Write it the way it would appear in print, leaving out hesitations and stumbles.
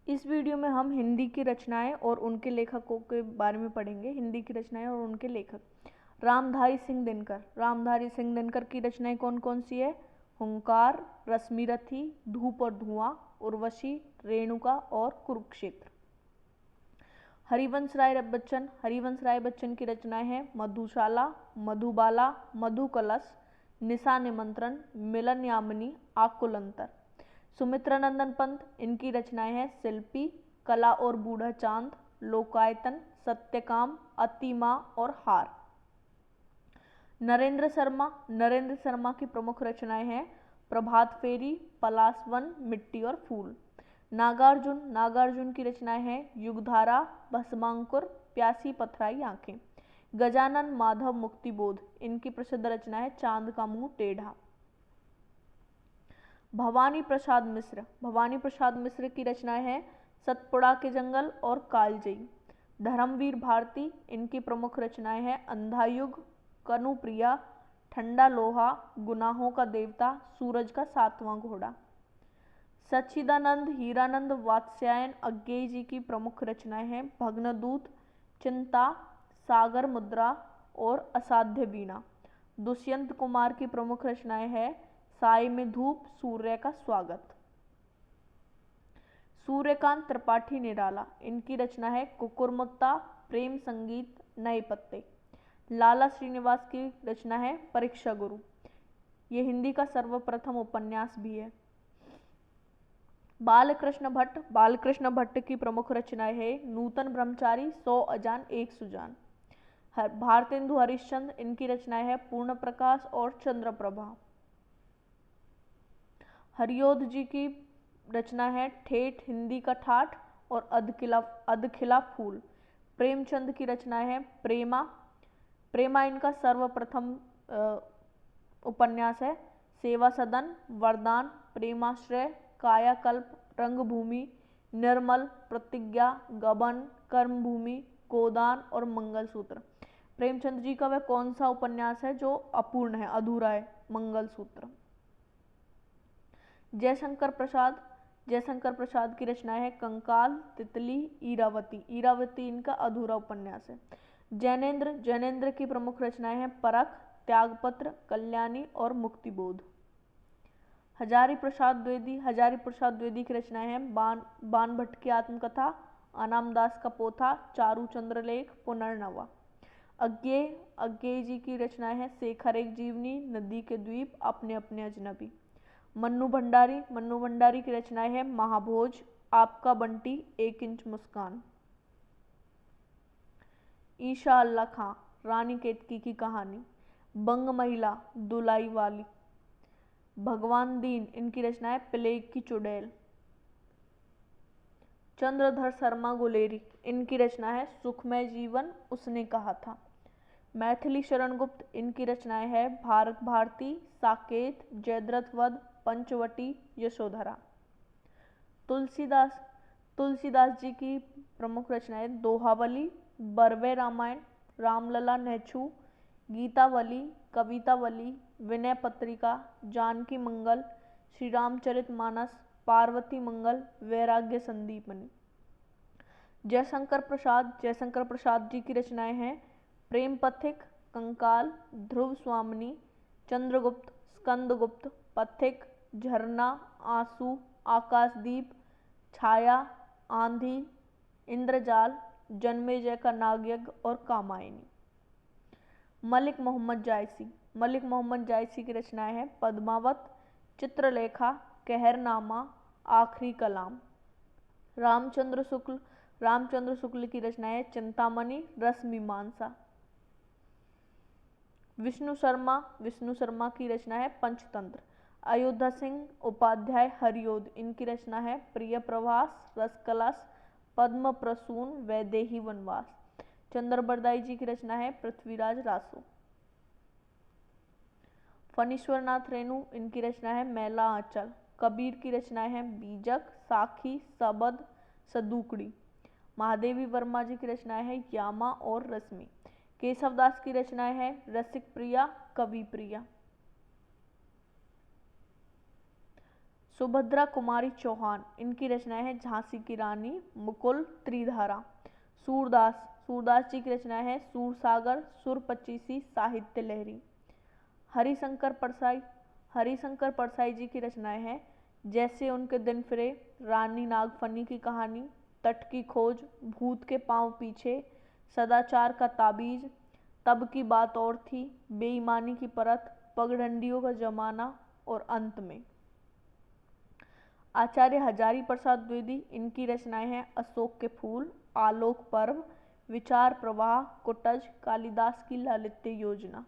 इस वीडियो में हम हिंदी की रचनाएं और उनके लेखकों के बारे में पढ़ेंगे। हिंदी की रचनाएं और उनके लेखक। रामधारी सिंह दिनकर। रामधारी सिंह दिनकर की रचनाएं कौन कौन सी है? हुंकार, रश्मिरथी, धूप और धुआं, उर्वशी, रेणुका और कुरुक्षेत्र। हरिवंश राय बच्चन। हरिवंश राय बच्चन की रचनाएं हैं मधुशाला, मधुबाला, मधुकलश, निशा निमंत्रण, मिलन यामिनी, आकुल अंतर। सुमित्रा नंदन पंत। इनकी रचनाएं हैं शिल्पी, कला और बूढ़ा चांद, लोकायतन, सत्यकाम, अतिमा और हार। नरेंद्र शर्मा। नरेंद्र शर्मा की प्रमुख रचनाएं हैं प्रभात फेरी, पलाशवन, मिट्टी और फूल। नागार्जुन। नागार्जुन की रचनाएं हैं युगधारा, भस्मांकुर, प्यासी पथराई आंखें। गजानन माधव मुक्तिबोध। इनकी प्रसिद्ध रचना है चांद का मुंह टेढ़ा। भवानी प्रसाद मिश्र। भवानी प्रसाद मिश्र की रचनाएं हैं सतपुड़ा के जंगल और कालजयी। धर्मवीर भारती। इनकी प्रमुख रचनाएं हैं अंधा युग, कनुप्रिया, ठंडा लोहा, गुनाहों का देवता, सूरज का सातवां घोड़ा। सच्चिदानंद हीरानंद वात्स्यायन अज्ञेय जी की प्रमुख रचनाएं हैं भग्नदूत, चिंता, सागर मुद्रा और असाध्य वीणा। दुष्यंत कुमार की प्रमुख रचनाएं हैं साय में धूप, सूर्य का स्वागत। सूर्यकांत त्रिपाठी निराला। इनकी रचना है कुकुरमुत्ता, प्रेम संगीत, नए पत्ते। लाला श्रीनिवास की रचना है परीक्षा गुरु। ये हिंदी का सर्वप्रथम उपन्यास भी है। बालकृष्ण भट्ट। बालकृष्ण भट्ट की प्रमुख रचनाएं है नूतन ब्रह्मचारी, 100 अजान एक सुजान। भारतेंदु हरिश्चंद्र। इनकी रचनाएं है पूर्ण प्रकाश और चंद्रप्रभा। हरिओध जी की रचना है ठेठ हिंदी का ठाठ और अधखिला फूल। प्रेमचंद की रचनाएं है प्रेमा। प्रेमा इनका सर्वप्रथम उपन्यास है। सेवा सदन, वरदान, प्रेमाश्रय, कायाकल्प, रंगभूमि, निर्मल, प्रतिज्ञा, गबन, कर्मभूमि, गोदान और मंगलसूत्र। प्रेमचंद जी का वह कौन सा उपन्यास है जो अपूर्ण है, अधूरा है? मंगलसूत्र। जयशंकर प्रसाद। जयशंकर प्रसाद की रचनाएं है कंकाल, तितली, ईरावती। ईरावती इनका अधूरा उपन्यास है। जैनेन्द्र। जैनेन्द्र की प्रमुख रचनाएं हैं परख, त्यागपत्र, कल्याणी और मुक्तिबोध। हजारी प्रसाद द्विवेदी। हजारी प्रसाद द्विवेदी की रचनाएं हैं बाण भट्ट की आत्मकथा, अनामदास का पोथा, चारू चंद्रलेख, पुनर्नवा। अज्ञेय। अज्ञेय जी की रचनाएं हैं शेखर एक जीवनी, नदी के द्वीप, अपने अपने अजनबी। मन्नू भंडारी। मन्नू भंडारी की रचनाएं हैं महाभोज, आपका बंटी, 1 इंच मुस्कान। ईशा अल्लाह खां। रानी केतकी की कहानी। बंग महिला, दुलाई वाली। भगवान दीन। इनकी रचनाएं प्लेग की चुड़ैल। चंद्रधर शर्मा गुलेरी। इनकी रचना है सुखमय जीवन, उसने कहा था। मैथिली शरण गुप्त। इनकी रचनाएं हैं भारत भारती, साकेत, जयद्रथ वध, पंचवटी, यशोधरा। तुलसीदास। तुलसीदास जी की प्रमुख रचनाएं दोहावली, बरवे रामायण, रामलला नेछू, गीतावली, कवितावली, विनय पत्रिका, जानकी मंगल, श्री रामचरितमानस, पार्वती मंगल, वैराग्य संदीपनी। जयशंकर प्रसाद। जयशंकर प्रसाद जी की रचनाएं हैं प्रेम पथिक, कंकाल, ध्रुव स्वामिनी, चंद्रगुप्त, स्कंदगुप्त, पथिक, झरना, आंसू, आकाशदीप, छाया, आंधी, इंद्रजाल, जन्मेजय का नागयज्ञ और कामायनी। मलिक मोहम्मद जायसी। मलिक मोहम्मद जायसी की रचनाएं हैं पद्मावत, चित्रलेखा, कहरनामा, आखिरी कलाम। रामचंद्र शुक्ल। रामचंद्र शुक्ल की रचनाएं चिंतामणि, रसमीमांसा। विष्णु शर्मा। विष्णु शर्मा की रचना है पंचतंत्र। अयोध्या सिंह उपाध्याय हरिओध। इनकी रचना है प्रिय प्रवास, रसकलश, पद्म प्रसून, वैदेही वनवास। चंद्र बरदाई जी की रचना है पृथ्वीराज रासो। फणीश्वर नाथ रेणु। इनकी रचना है मैला आंचल। कबीर की रचनाएं हैं बीजक, साखी, सबद, सदुकड़ी। महादेवी वर्मा जी की रचनाएं हैं यामा और रश्मि। केशवदास की रचनाएं हैं रसिक प्रिया, कवि प्रिया। सुभद्रा कुमारी चौहान, इनकी रचनाएं हैं झांसी की रानी, मुकुल, त्रिधारा। सूरदास, सूरदास जी की रचनाएं हैं सूरसागर, सुर पचीसी, साहित्य लहरी। हरिशंकर परसाई, हरिशंकर परसाई जी की रचनाएं हैं जैसे उनके दिन फिरे, रानी नागफनी की कहानी, तट की खोज, भूत के पांव पीछे, सदाचार का ताबीज, तब की बात और थी, बेईमानी की परत, पगडंडियों का जमाना और अंत में। आचार्य हजारी प्रसाद द्विवेदी, इनकी रचनाएं हैं अशोक के फूल, आलोक पर्व, विचार प्रवाह, कुटज, कालिदास की लालित्य योजना।